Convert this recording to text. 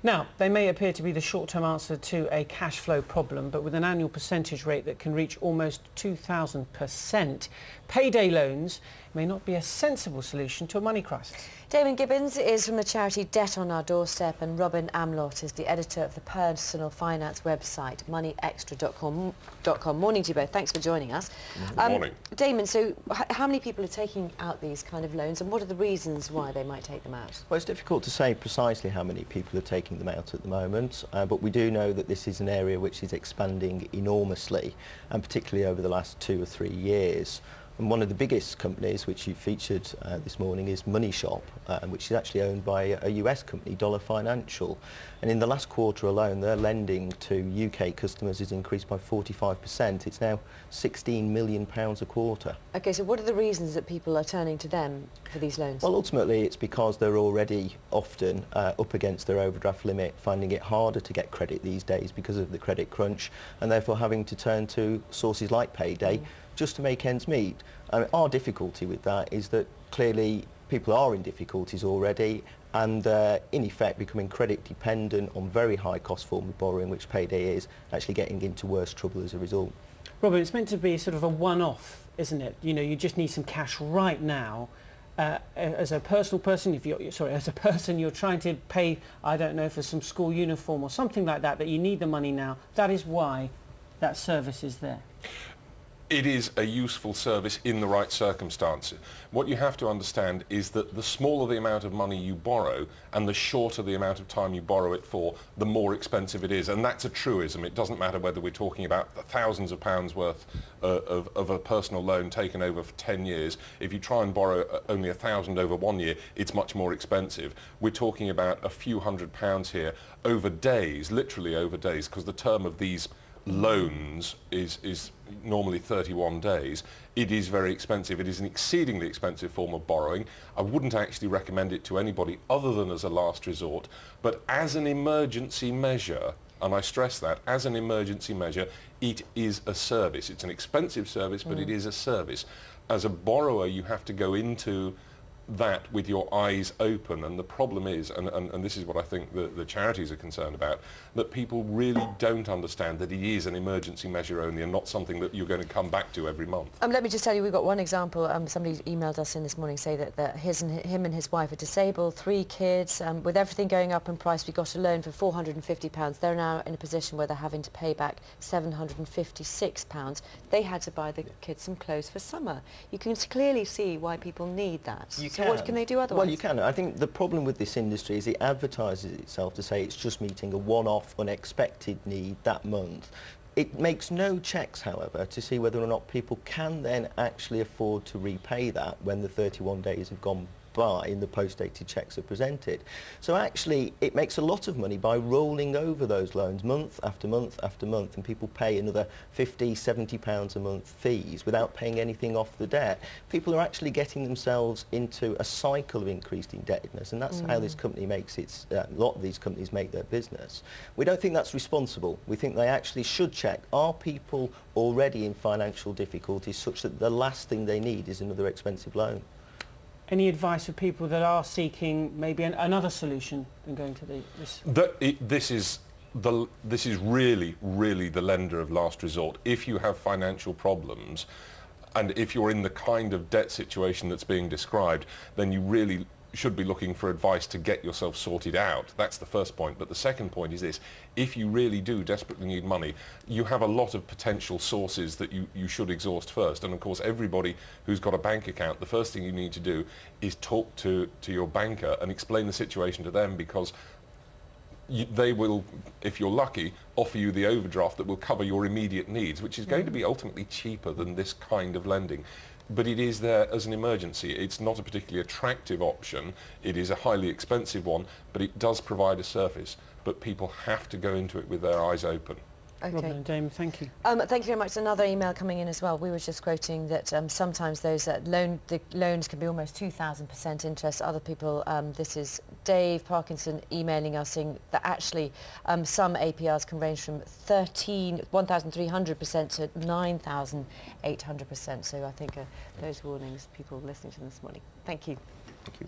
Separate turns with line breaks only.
Now, they may appear to be the short-term answer to a cash flow problem, but with an annual percentage rate that can reach almost 2,000%, payday loans may not be a sensible solution to a money crisis.
Damon Gibbons is from the charity Debt on Our Doorstep, and Robin Amlott is the editor of the personal finance website moneyextra.com. Morning to you both. Thanks for joining us.
Good morning.
Damon, so how many people are taking out these kind of loans, and what are the reasons why they might take them out?
Well, it's difficult to say precisely how many people are taking them out at the moment, but we do know that this is an area which is expanding enormously, and particularly over the last 2 or 3 years. And one of the biggest companies which you featured this morning is Money Shop, which is actually owned by a US company, Dollar Financial. And in the last quarter alone, their lending to UK customers has increased by 45%. It's now £16 million a quarter.
OK, so what are the reasons that people are turning to them for these loans?
Well, ultimately, it's because they're already often up against their overdraft limit, finding it harder to get credit these days because of the credit crunch, and therefore having to turn to sources like payday just to make ends meet. Our difficulty with that is that clearly people are in difficulties already, and in effect becoming credit dependent on very high cost form of borrowing, which payday is, actually getting into worse trouble as a result.
Robin, it's meant to be sort of a one-off, isn't it? You know, you just need some cash right now. As a personal person, as a person, you're trying to pay, I don't know, for some school uniform or something like that, that you need the money now. That is why that service is there.
It is a useful service in the right circumstances. What you have to understand is that the smaller the amount of money you borrow and the shorter the amount of time you borrow it for, the more expensive it is. And that's a truism. It doesn't matter whether we're talking about thousands of pounds worth of a personal loan taken over for 10 years. If you try and borrow only 1,000 over 1 year, it's much more expensive. We're talking about a few £100s here over days, literally over days, because the term of these loans is normally 31 days. It is very expensive. It is an exceedingly expensive form of borrowing. I wouldn't actually recommend it to anybody other than as a last resort, but as an emergency measure, and I stress that, as an emergency measure, it is a service. It's an expensive service, but it is a service. As a borrower, you have to go into that with your eyes open, and the problem is, and this is what I think the charities are concerned about, that people really don't understand that it is an emergency measure only and not something that you're going to come back to every month.
Let me just tell you, we've got one example. Somebody emailed us in this morning say that him and his wife are disabled, 3 kids. With everything going up in price, we got a loan for £450. They're now in a position where they're having to pay back £756. They had to buy the kids some clothes for summer. You can clearly see why people need that. So what can they do otherwise?
Well, you can. I think the problem with this industry is it advertises itself to say it's just meeting a one-off, unexpected need that month. It makes no checks, however, to see whether or not people can then actually afford to repay that when the 31 days have gone by and the post-dated cheques are presented. So actually it makes a lot of money by rolling over those loans month after month after month, and people pay another £50, £70 a month fees without paying anything off the debt. People are actually getting themselves into a cycle of increased indebtedness, and that's how this company makes its, a lot of these companies make their business. We don't think that's responsible. We think they actually should check, are people already in financial difficulties such that the last thing they need is another expensive loan?
Any advice for people that are seeking maybe another solution than going to this?
This is really, really the lender of last resort. If you have financial problems, and if you're in the kind of debt situation that's being described, then you really should be looking for advice to get yourself sorted out. That's the first point. But the second point is this: if you really do desperately need money, you have a lot of potential sources that you should exhaust first. And of course, everybody who's got a bank account, the first thing you need to do is talk to your banker and explain the situation to them, because they will, if you're lucky, offer you the overdraft that will cover your immediate needs, which is going to be ultimately cheaper than this kind of lending. But it is there as an emergency. It's not a particularly attractive option. It is a highly expensive one, but it does provide a service. But people have to go into it with their eyes open.
Okay.
Robin and Damon, thank you.
Thank you very much. Another email coming in as well. We were just quoting that sometimes those the loans can be almost 2,000% interest. Other people, this is Dave Parkinson emailing us saying that actually some APRs can range from 1,300% to 9,800%. So I think those warnings, people listening to them this morning. Thank you.
Thank you.